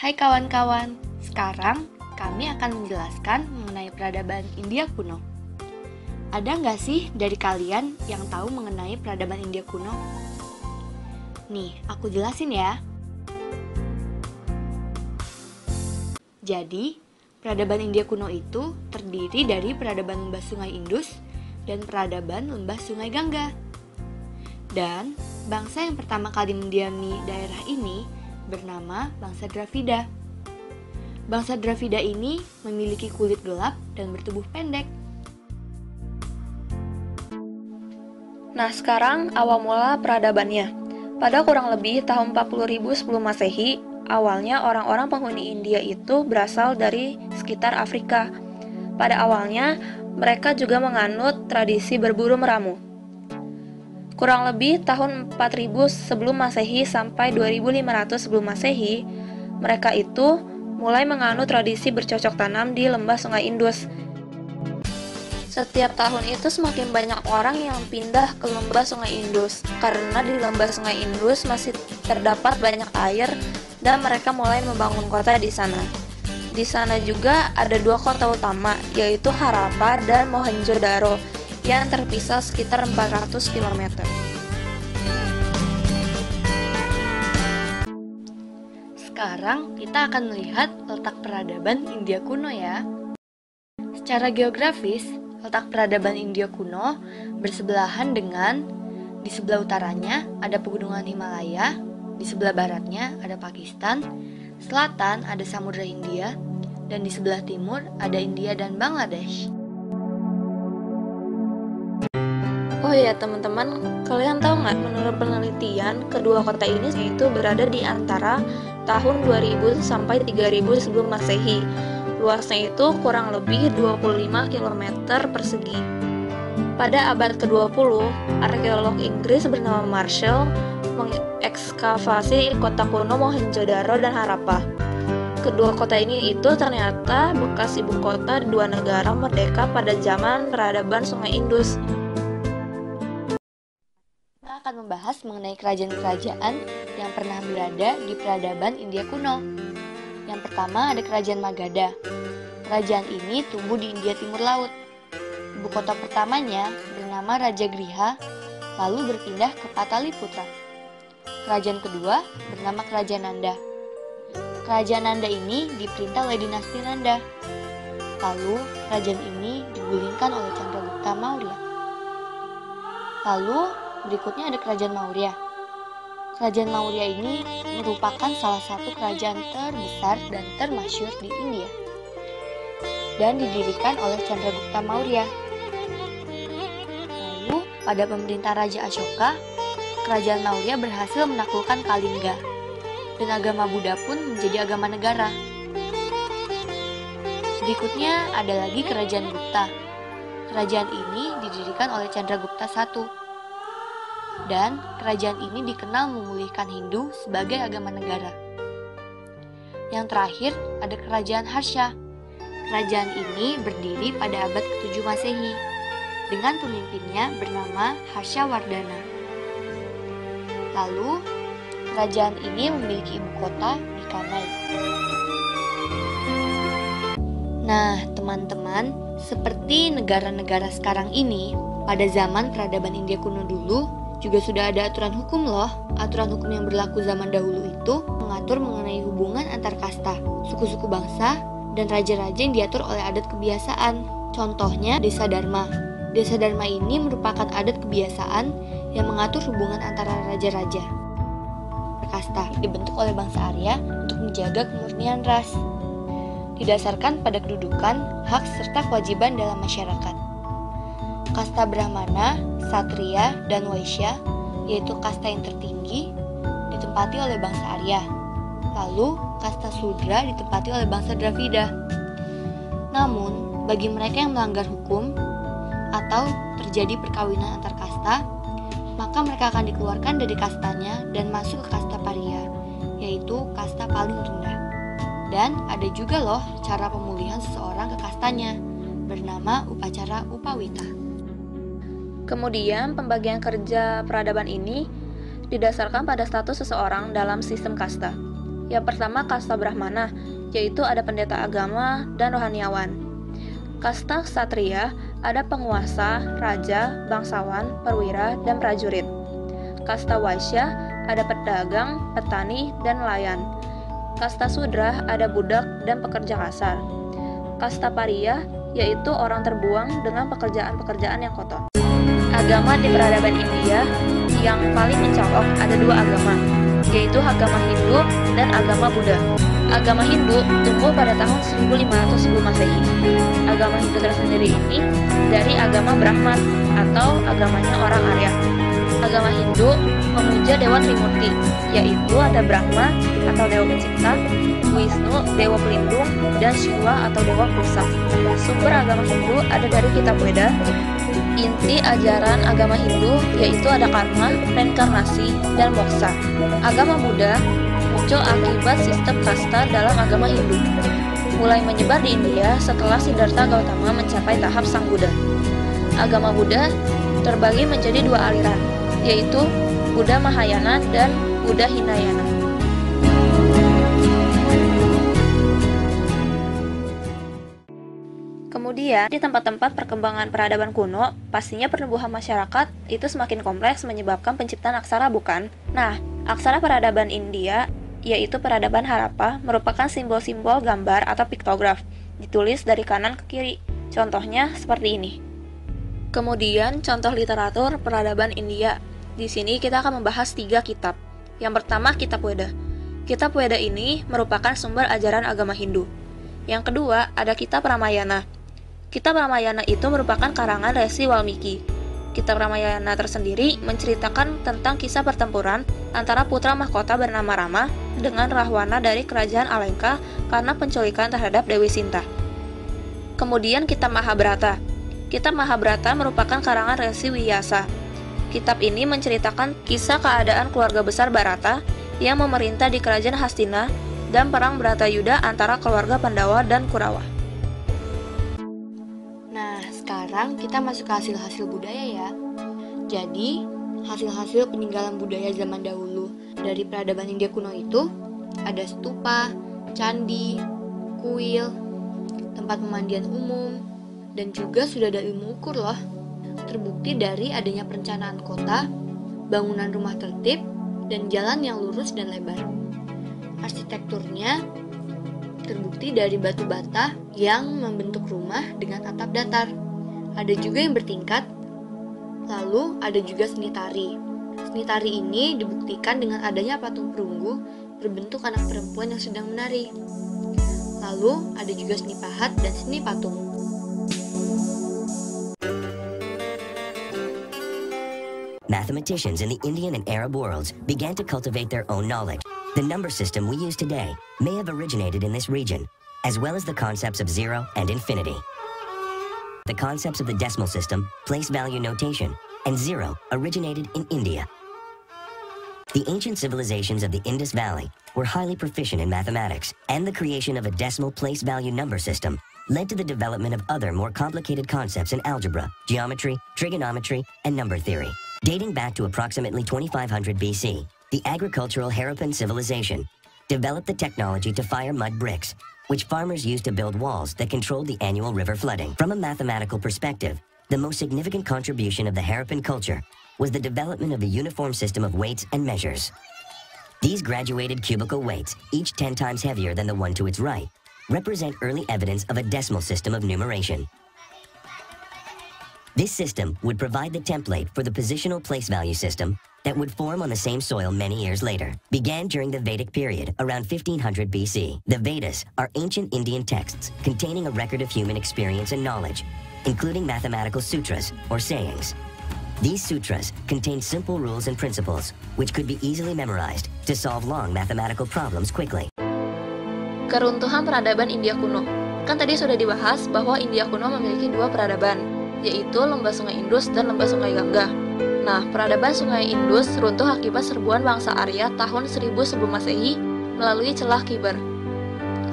Hai kawan-kawan, sekarang kami akan menjelaskan mengenai peradaban India kuno. Ada nggak sih dari kalian yang tahu mengenai peradaban India kuno? Nih, aku jelasin ya. Jadi, peradaban India kuno itu terdiri dari peradaban lembah sungai Indus dan peradaban lembah sungai Gangga. Dan bangsa yang pertama kali mendiami daerah ini bernama bangsa Dravida. Bangsa Dravida ini memiliki kulit gelap dan bertubuh pendek. Nah, sekarang awal mula peradabannya. Pada kurang lebih tahun 40.000 sebelum Masehi, awalnya orang-orang penghuni India itu berasal dari sekitar Afrika. Pada awalnya, mereka juga menganut tradisi berburu meramu. Kurang lebih tahun 4000 sebelum Masehi sampai 2500 sebelum Masehi, mereka itu mulai menganut tradisi bercocok tanam di lembah Sungai Indus. Setiap tahun itu semakin banyak orang yang pindah ke lembah Sungai Indus karena di lembah Sungai Indus masih terdapat banyak air dan mereka mulai membangun kota di sana. Di sana juga ada dua kota utama, yaitu Harappa dan Mohenjo-daro yang terpisah sekitar 400 km. Sekarang kita akan melihat letak peradaban India kuno ya. Secara geografis, letak peradaban India kuno bersebelahan dengan di sebelah utaranya ada pegunungan Himalaya, di sebelah baratnya ada Pakistan, selatan ada Samudra Hindia, dan di sebelah timur ada India dan Bangladesh. Oh ya teman-teman, kalian tahu nggak menurut penelitian kedua kota ini itu berada di antara tahun 2000 sampai 3000 sebelum Masehi. Luasnya itu kurang lebih 25 km persegi. Pada abad ke-20, arkeolog Inggris bernama Marshall mengekskavasi kota kuno Mohenjo-daro dan Harappa. Kedua kota ini itu ternyata bekas ibu kota dua negara merdeka pada zaman peradaban Sungai Indus. Kita akan membahas mengenai kerajaan-kerajaan yang pernah berada di peradaban India kuno. Yang pertama ada Kerajaan Magadha. Kerajaan ini tumbuh di India Timur Laut. Ibu kota pertamanya bernama Rajagriha, lalu berpindah ke Pataliputra. Kerajaan kedua bernama Kerajaan Nanda. Kerajaan Nanda ini diperintah oleh dinasti Nanda. Lalu kerajaan ini digulingkan oleh Chandragupta Maurya. Lalu berikutnya ada Kerajaan Maurya. Kerajaan Maurya ini merupakan salah satu kerajaan terbesar dan termasyhur di India dan didirikan oleh Chandragupta Maurya. Lalu pada pemerintahan Raja Ashoka, Kerajaan Maurya berhasil menaklukkan Kalingga dan agama Buddha pun menjadi agama negara. Berikutnya ada lagi Kerajaan Gupta. Kerajaan ini didirikan oleh Chandragupta I. Dan kerajaan ini dikenal memulihkan Hindu sebagai agama negara. Yang terakhir ada Kerajaan Harsha. Kerajaan ini berdiri pada abad ke-7 Masehi dengan pemimpinnya bernama Harshavardhana. Lalu, kerajaan ini memiliki ibu kota di Kanai. Nah, teman-teman, seperti negara-negara sekarang ini, pada zaman peradaban India kuno dulu, juga sudah ada aturan hukum loh. Aturan hukum yang berlaku zaman dahulu itu mengatur mengenai hubungan antar kasta, suku-suku bangsa, dan raja-raja yang diatur oleh adat kebiasaan. Contohnya Desa Dharma. Desa Dharma ini merupakan adat kebiasaan yang mengatur hubungan antara raja-raja. Kasta dibentuk oleh bangsa Arya untuk menjaga kemurnian ras. Didasarkan pada kedudukan, hak, serta kewajiban dalam masyarakat. Kasta Brahmana, Satria, dan Waisya, yaitu kasta yang tertinggi, ditempati oleh bangsa Arya. Lalu, kasta Sudra ditempati oleh bangsa Dravida. Namun, bagi mereka yang melanggar hukum atau terjadi perkawinan antar kasta, maka mereka akan dikeluarkan dari kastanya dan masuk ke kasta Paria, yaitu kasta paling rendah. Dan ada juga loh cara pemulihan seseorang ke kastanya, bernama upacara upawita. Kemudian, pembagian kerja peradaban ini didasarkan pada status seseorang dalam sistem kasta. Yang pertama kasta Brahmana, yaitu ada pendeta agama dan rohaniawan. Kasta Ksatria ada penguasa, raja, bangsawan, perwira, dan prajurit. Kasta Waisya ada pedagang, petani, dan nelayan. Kasta Sudra ada budak dan pekerja kasar. Kasta Pariya yaitu orang terbuang dengan pekerjaan-pekerjaan yang kotor. Agama di peradaban India yang paling mencolok ada dua agama, yaitu agama Hindu dan agama Buddha. Agama Hindu tumbuh pada tahun 1500 sebelum Masehi. Agama Hindu tersendiri ini dari agama Brahman atau agamanya orang Arya. Agama Hindu memuja Dewa Trimurti, yaitu ada Brahma atau Dewa Pencipta, Wisnu, Dewa Pelindung, dan Shiva atau Dewa Perusak. Sumber agama Hindu ada dari kitab Weda. Inti ajaran agama Hindu yaitu ada karma, reinkarnasi, dan moksa. Agama Buddha muncul akibat sistem kasta dalam agama Hindu. Mulai menyebar di India setelah Siddhartha Gautama mencapai tahap Sang Buddha. Agama Buddha terbagi menjadi dua aliran, yaitu Buddha Mahayana dan Buddha Hinayana. Kemudian, di tempat-tempat perkembangan peradaban kuno, pastinya pertumbuhan masyarakat itu semakin kompleks menyebabkan penciptaan aksara, bukan? Nah, aksara peradaban India, yaitu peradaban Harappa, merupakan simbol-simbol gambar atau piktograf, ditulis dari kanan ke kiri. Contohnya seperti ini. Kemudian, contoh literatur peradaban India. Di sini kita akan membahas 3 kitab. Yang pertama, Kitab Weda. Kitab Weda ini merupakan sumber ajaran agama Hindu. Yang kedua, ada Kitab Ramayana. Kitab Ramayana itu merupakan karangan Resi Walmiki. Kitab Ramayana tersendiri menceritakan tentang kisah pertempuran antara putra mahkota bernama Rama dengan Rahwana dari kerajaan Alengka karena penculikan terhadap Dewi Sinta. Kemudian Kitab Mahabharata. Kitab Mahabharata merupakan karangan Resi Vyasa. Kitab ini menceritakan kisah keadaan keluarga besar Bharata yang memerintah di kerajaan Hastina dan perang Bharatayuda antara keluarga Pandawa dan Kurawa. Nah, sekarang kita masuk ke hasil-hasil budaya ya. Jadi, hasil-hasil peninggalan budaya zaman dahulu dari peradaban India kuno itu ada stupa, candi, kuil, tempat pemandian umum, dan juga sudah ada ilmu ukur loh. Terbukti dari adanya perencanaan kota, bangunan rumah tertib, dan jalan yang lurus dan lebar. Arsitekturnya terbukti dari batu bata yang membentuk rumah dengan atap datar. Ada juga yang bertingkat. Lalu ada juga seni tari. Seni tari ini dibuktikan dengan adanya patung perunggu berbentuk anak perempuan yang sedang menari. Lalu ada juga seni pahat dan seni patung. Mathematicians in the Indian and Arab worlds began to cultivate their own knowledge. The number system we use today may have originated in this region, as well as the concepts of zero and infinity. The concepts of the decimal system, place value notation, and zero originated in India. The ancient civilizations of the Indus Valley were highly proficient in mathematics, and the creation of a decimal place value number system led to the development of other more complicated concepts in algebra, geometry, trigonometry, and number theory. Dating back to approximately 2500 BC, the agricultural Harappan civilization developed the technology to fire mud bricks, which farmers used to build walls that controlled the annual river flooding. From a mathematical perspective, the most significant contribution of the Harappan culture was the development of a uniform system of weights and measures. These graduated cubical weights, each 10 times heavier than the one to its right, represent early evidence of a decimal system of numeration. This system would provide the template for the positional place value system that would form on the same soil many years later. Began during the Vedic period, around 1500 BC. The Vedas are ancient Indian texts containing a record of human experience and knowledge, including mathematical sutras or sayings. These sutras contain simple rules and principles, which could be easily memorized to solve long mathematical problems quickly. Keruntuhan peradaban India kuno. Kan tadi sudah dibahas bahwa India kuno memiliki 2 peradaban, yaitu lembah sungai Indus dan lembah sungai Gangga. Nah, peradaban sungai Indus runtuh akibat serbuan bangsa Arya tahun 1000 sebelum Masehi melalui celah Khyber.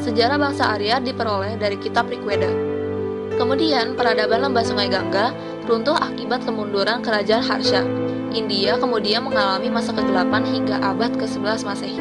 Sejarah bangsa Arya diperoleh dari kitab Rigveda. Kemudian, peradaban lembah sungai Gangga runtuh akibat kemunduran kerajaan Harsha. India kemudian mengalami masa kegelapan hingga abad ke-11 Masehi.